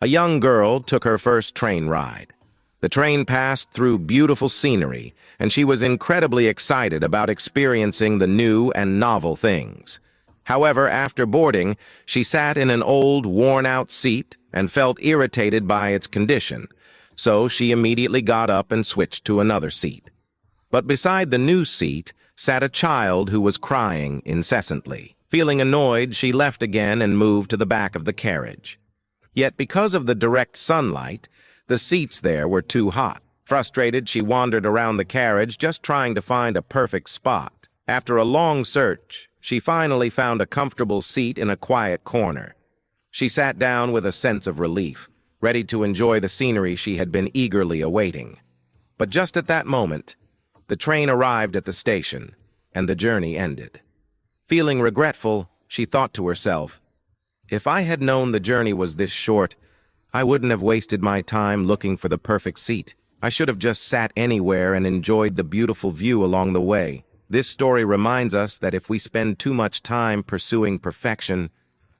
A young girl took her first train ride. The train passed through beautiful scenery, and she was incredibly excited about experiencing the new and novel things. However, after boarding, she sat in an old, worn-out seat and felt irritated by its condition, so she immediately got up and switched to another seat. But beside the new seat sat a child who was crying incessantly. Feeling annoyed, she left again and moved to the back of the carriage. Yet because of the direct sunlight, the seats there were too hot. Frustrated, she wandered around the carriage just trying to find a perfect spot. After a long search, she finally found a comfortable seat in a quiet corner. She sat down with a sense of relief, ready to enjoy the scenery she had been eagerly awaiting. But just at that moment, the train arrived at the station, and the journey ended. Feeling regretful, she thought to herself, "If I had known the journey was this short, I wouldn't have wasted my time looking for the perfect seat. I should have just sat anywhere and enjoyed the beautiful view along the way." This story reminds us that if we spend too much time pursuing perfection,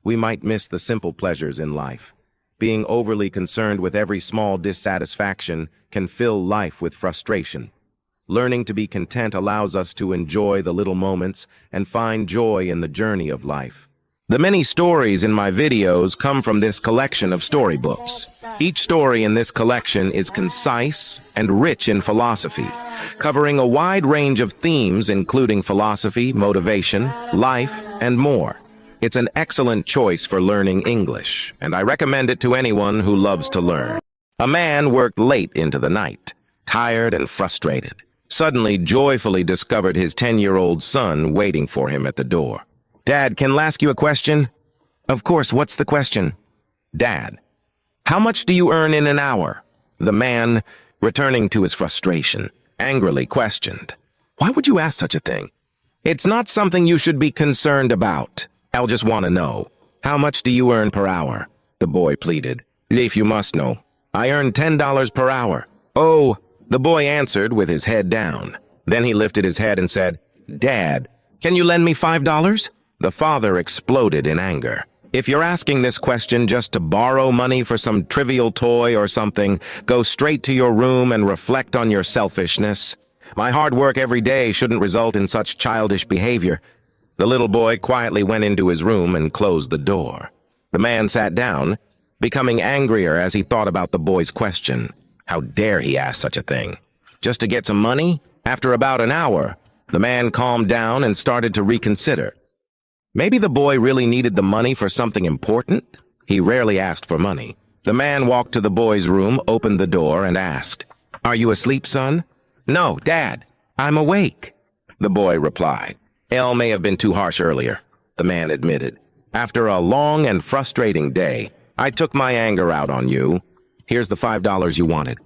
we might miss the simple pleasures in life. Being overly concerned with every small dissatisfaction can fill life with frustration. Learning to be content allows us to enjoy the little moments and find joy in the journey of life. The many stories in my videos come from this collection of storybooks. Each story in this collection is concise and rich in philosophy, covering a wide range of themes including philosophy, motivation, life, and more. It's an excellent choice for learning English, and I recommend it to anyone who loves to learn. A man worked late into the night, tired and frustrated. Suddenly, joyfully discovered his 10-year-old son waiting for him at the door. "Dad, can I ask you a question?" "Of course, what's the question?" "Dad, how much do you earn in an hour?" The man, returning to his frustration, angrily questioned. "Why would you ask such a thing? It's not something you should be concerned about. I'll just want to know. How much do you earn per hour?" The boy pleaded. "If you must know, I earn $10 per hour." "Oh," the boy answered with his head down. Then he lifted his head and said, "Dad, can you lend me $5? The father exploded in anger. "If you're asking this question just to borrow money for some trivial toy or something, go straight to your room and reflect on your selfishness. My hard work every day shouldn't result in such childish behavior." The little boy quietly went into his room and closed the door. The man sat down, becoming angrier as he thought about the boy's question. How dare he ask such a thing? Just to get some money? After about an hour, the man calmed down and started to reconsider. Maybe the boy really needed the money for something important? He rarely asked for money. The man walked to the boy's room, opened the door, and asked, "Are you asleep, son?" "No, Dad, I'm awake," the boy replied. "El may have been too harsh earlier," the man admitted. "After a long and frustrating day, I took my anger out on you. Here's the $5 you wanted."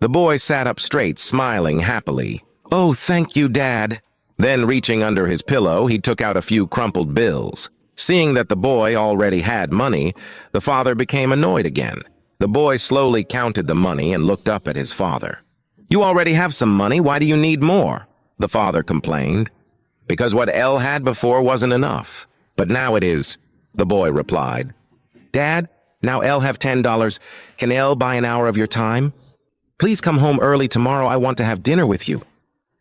The boy sat up straight, smiling happily. "Oh, thank you, Dad." Then, reaching under his pillow, he took out a few crumpled bills. Seeing that the boy already had money, the father became annoyed again. The boy slowly counted the money and looked up at his father. "You already have some money, why do you need more?" the father complained. "Because what El had before wasn't enough. But now it is," the boy replied. "Dad, now El have $10. Can El buy an hour of your time? Please come home early tomorrow, I want to have dinner with you."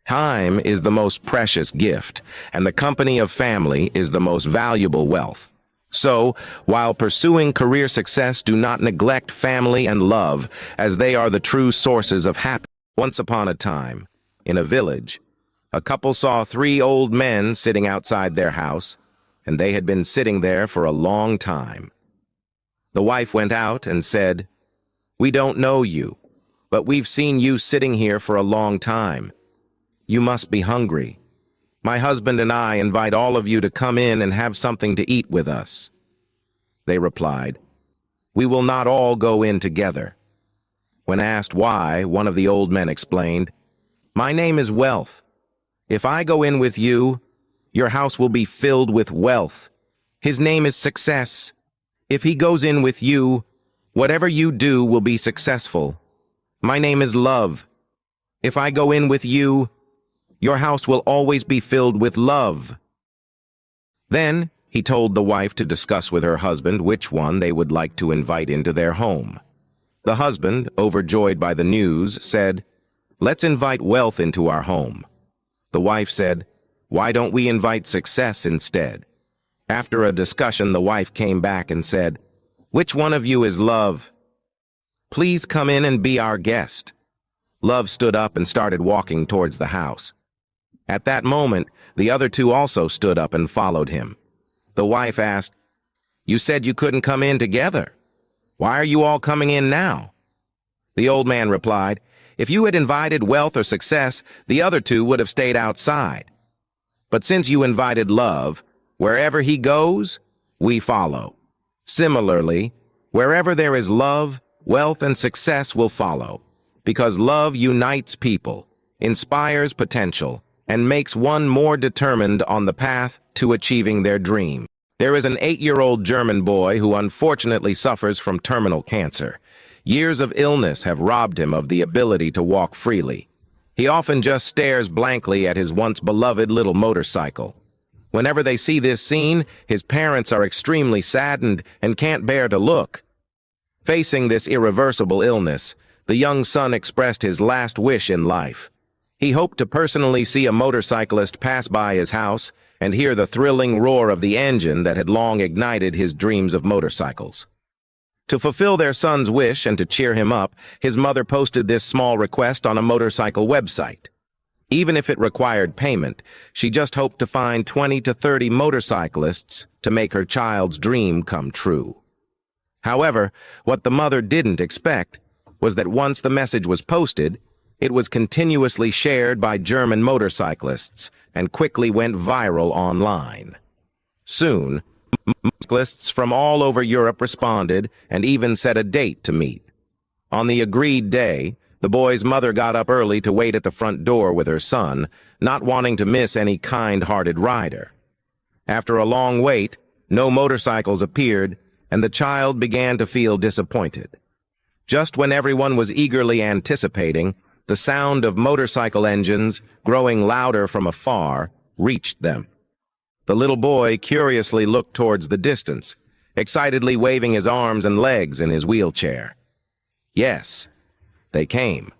Time is the most precious gift, and the company of family is the most valuable wealth. So, while pursuing career success, do not neglect family and love, as they are the true sources of happiness. Once upon a time, in a village, a couple saw 3 old men sitting outside their house, and they had been sitting there for a long time. The wife went out and said, "We don't know you, but we've seen you sitting here for a long time. You must be hungry. My husband and I invite all of you to come in and have something to eat with us." They replied, "We will not all go in together." When asked why, one of the old men explained, "My name is Wealth. If I go in with you, your house will be filled with wealth. His name is Success. If he goes in with you, whatever you do will be successful. My name is Love. If I go in with you, your house will always be filled with love." Then, He told the wife to discuss with her husband which one they would like to invite into their home. The husband, overjoyed by the news, said, "Let's invite wealth into our home." The wife said, "Why don't we invite success instead?" After a discussion, the wife came back and said, "Which one of you is Love? Please come in and be our guest." Love stood up and started walking towards the house. At that moment, the other two also stood up and followed him. The wife asked, "You said you couldn't come in together. Why are you all coming in now?" The old man replied, "If you had invited wealth or success, the other two would have stayed outside. But since you invited Love, wherever he goes, we follow. Similarly, wherever there is love, wealth and success will follow, because love unites people, inspires potential, and makes one more determined on the path to achieving their dream." There is an 8-year-old German boy who unfortunately suffers from terminal cancer. Years of illness have robbed him of the ability to walk freely. He often just stares blankly at his once beloved little motorcycle. Whenever they see this scene, his parents are extremely saddened and can't bear to look. Facing this irreversible illness, the young son expressed his last wish in life. He hoped to personally see a motorcyclist pass by his house and hear the thrilling roar of the engine that had long ignited his dreams of motorcycles. To fulfill their son's wish and to cheer him up, his mother posted this small request on a motorcycle website. Even if it required payment, she just hoped to find 20 to 30 motorcyclists to make her child's dream come true. However, what the mother didn't expect was that once the message was posted, it was continuously shared by German motorcyclists and quickly went viral online. Soon, motorcyclists from all over Europe responded and even set a date to meet. On the agreed day, the boy's mother got up early to wait at the front door with her son, not wanting to miss any kind-hearted rider. After a long wait, no motorcycles appeared, and the child began to feel disappointed. Just when everyone was eagerly anticipating, the sound of motorcycle engines, growing louder from afar, reached them. The little boy curiously looked towards the distance, excitedly waving his arms and legs in his wheelchair. Yes, they came.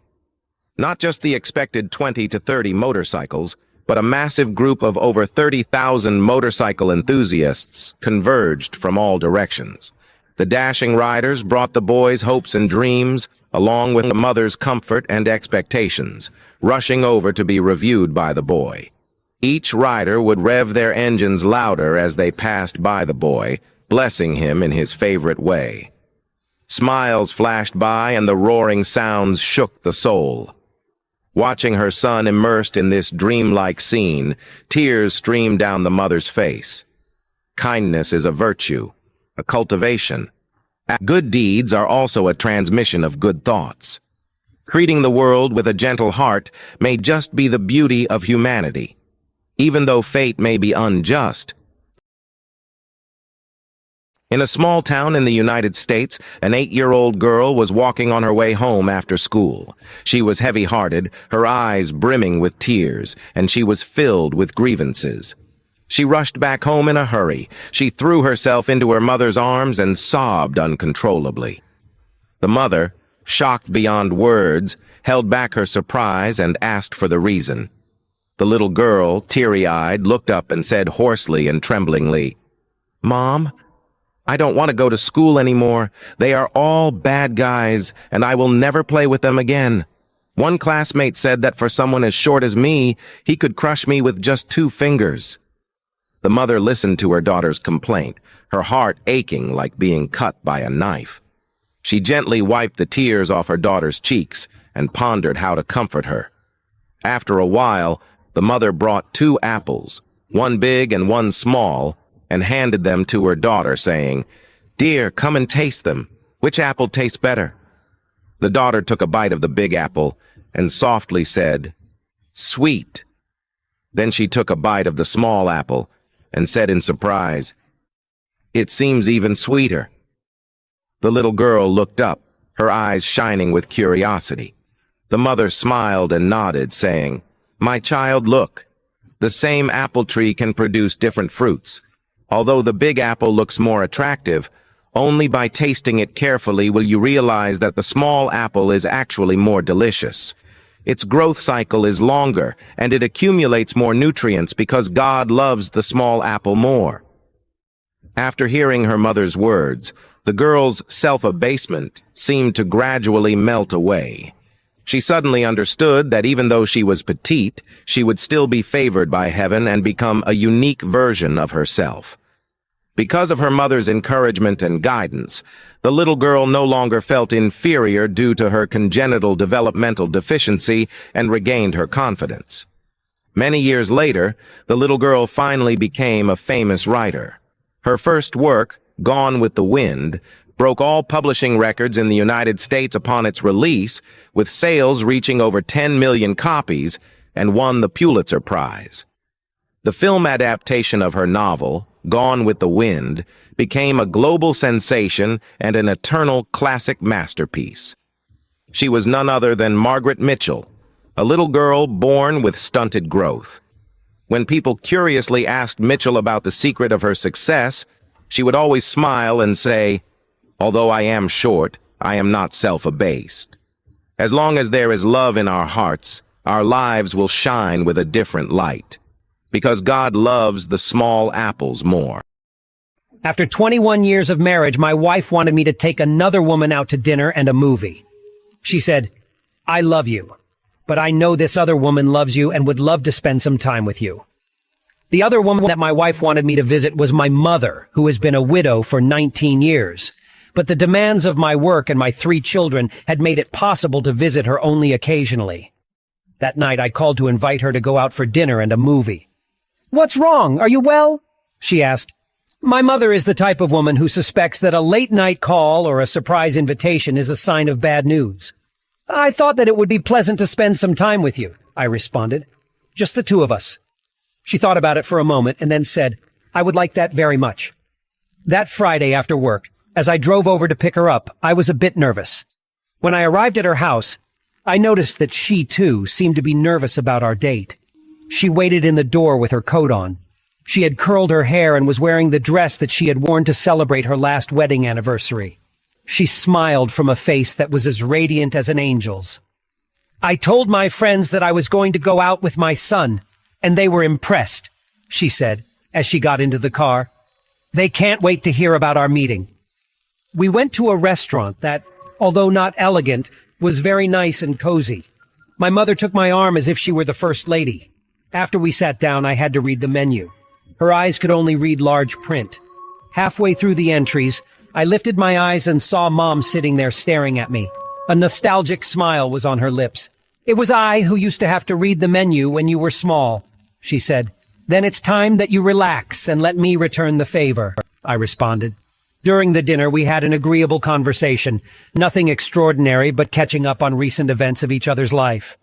Not just the expected 20 to 30 motorcycles, but a massive group of over 30,000 motorcycle enthusiasts converged from all directions. The dashing riders brought the boy's hopes and dreams, along with the mother's comfort and expectations, rushing over to be reviewed by the boy. Each rider would rev their engines louder as they passed by the boy, blessing him in his favorite way. Smiles flashed by and the roaring sounds shook the soul. Watching her son immersed in this dreamlike scene, tears streamed down the mother's face. Kindness is a virtue, a cultivation. Good deeds are also a transmission of good thoughts. Treating the world with a gentle heart may just be the beauty of humanity. Even though fate may be unjust. In a small town in the United States, an 8-year-old girl was walking on her way home after school. She was heavy-hearted, her eyes brimming with tears, and she was filled with grievances. She rushed back home in a hurry. She threw herself into her mother's arms and sobbed uncontrollably. The mother, shocked beyond words, held back her surprise and asked for the reason. The little girl, teary-eyed, looked up and said hoarsely and tremblingly, "Mom, I don't want to go to school anymore. They are all bad guys, and I will never play with them again. One classmate said that for someone as short as me, he could crush me with just 2 fingers. The mother listened to her daughter's complaint, her heart aching like being cut by a knife. She gently wiped the tears off her daughter's cheeks and pondered how to comfort her. After a while, the mother brought 2 apples, one big and one small, and handed them to her daughter, saying, "Dear, come and taste them. Which apple tastes better?" The daughter took a bite of the big apple and softly said, "Sweet." Then she took a bite of the small apple and said in surprise, "It seems even sweeter." The little girl looked up, her eyes shining with curiosity. The mother smiled and nodded, saying, "My child, look. The same apple tree can produce different fruits. Although the big apple looks more attractive, only by tasting it carefully will you realize that the small apple is actually more delicious. Its growth cycle is longer, and it accumulates more nutrients because God loves the small apple more. After hearing her mother's words, the girl's self-abasement seemed to gradually melt away. She suddenly understood that even though she was petite, she would still be favored by heaven and become a unique version of herself. Because of her mother's encouragement and guidance, the little girl no longer felt inferior due to her congenital developmental deficiency and regained her confidence. Many years later, the little girl finally became a famous writer. Her first work, Gone with the Wind, broke all publishing records in the United States upon its release, with sales reaching over 10 million copies, and won the Pulitzer Prize. The film adaptation of her novel, Gone with the Wind, became a global sensation and an eternal classic masterpiece. She was none other than Margaret Mitchell, a little girl born with stunted growth. When people curiously asked Mitchell about the secret of her success, she would always smile and say, "Although I am short, I am not self-abased. As long as there is love in our hearts, our lives will shine with a different light. Because God loves the small apples more." After 21 years of marriage, my wife wanted me to take another woman out to dinner and a movie. She said, "I love you, but I know this other woman loves you and would love to spend some time with you." The other woman that my wife wanted me to visit was my mother, who has been a widow for 19 years. But the demands of my work and my 3 children had made it possible to visit her only occasionally. That night I called to invite her to go out for dinner and a movie. "What's wrong? Are you well?" she asked. My mother is the type of woman who suspects that a late-night call or a surprise invitation is a sign of bad news. "I thought that it would be pleasant to spend some time with you," I responded. "Just the 2 of us." She thought about it for a moment and then said, "I would like that very much." That Friday after work, as I drove over to pick her up, I was a bit nervous. When I arrived at her house, I noticed that she, too, seemed to be nervous about our date. She waited in the door with her coat on. She had curled her hair and was wearing the dress that she had worn to celebrate her last wedding anniversary. She smiled from a face that was as radiant as an angel's. "I told my friends that I was going to go out with my son, and they were impressed," she said, as she got into the car. "They can't wait to hear about our meeting." We went to a restaurant that, although not elegant, was very nice and cozy. My mother took my arm as if she were the first lady. After we sat down, I had to read the menu. Her eyes could only read large print. Halfway through the entries, I lifted my eyes and saw Mom sitting there staring at me. A nostalgic smile was on her lips. "It was I who used to have to read the menu when you were small," she said. "Then it's time that you relax and let me return the favor," I responded. During the dinner, we had an agreeable conversation. Nothing extraordinary, but catching up on recent events of each other's life.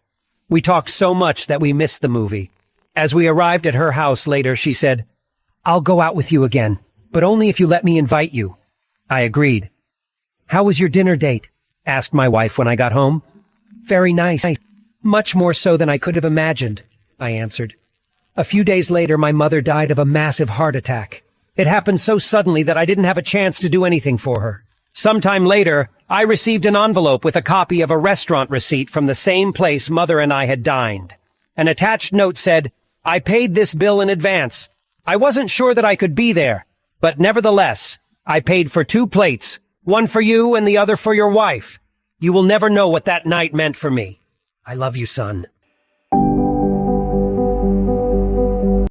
We talked so much that we missed the movie. As we arrived at her house later, she said, "I'll go out with you again, but only if you let me invite you." I agreed. "How was your dinner date?" asked my wife when I got home. "Very nice. Much more so than I could have imagined," I answered. A few days later, my mother died of a massive heart attack. It happened so suddenly that I didn't have a chance to do anything for her. Sometime later, I received an envelope with a copy of a restaurant receipt from the same place Mother and I had dined. An attached note said, "I paid this bill in advance. I wasn't sure that I could be there, but nevertheless, I paid for 2 plates, one for you and the other for your wife. You will never know what that night meant for me. I love you, son."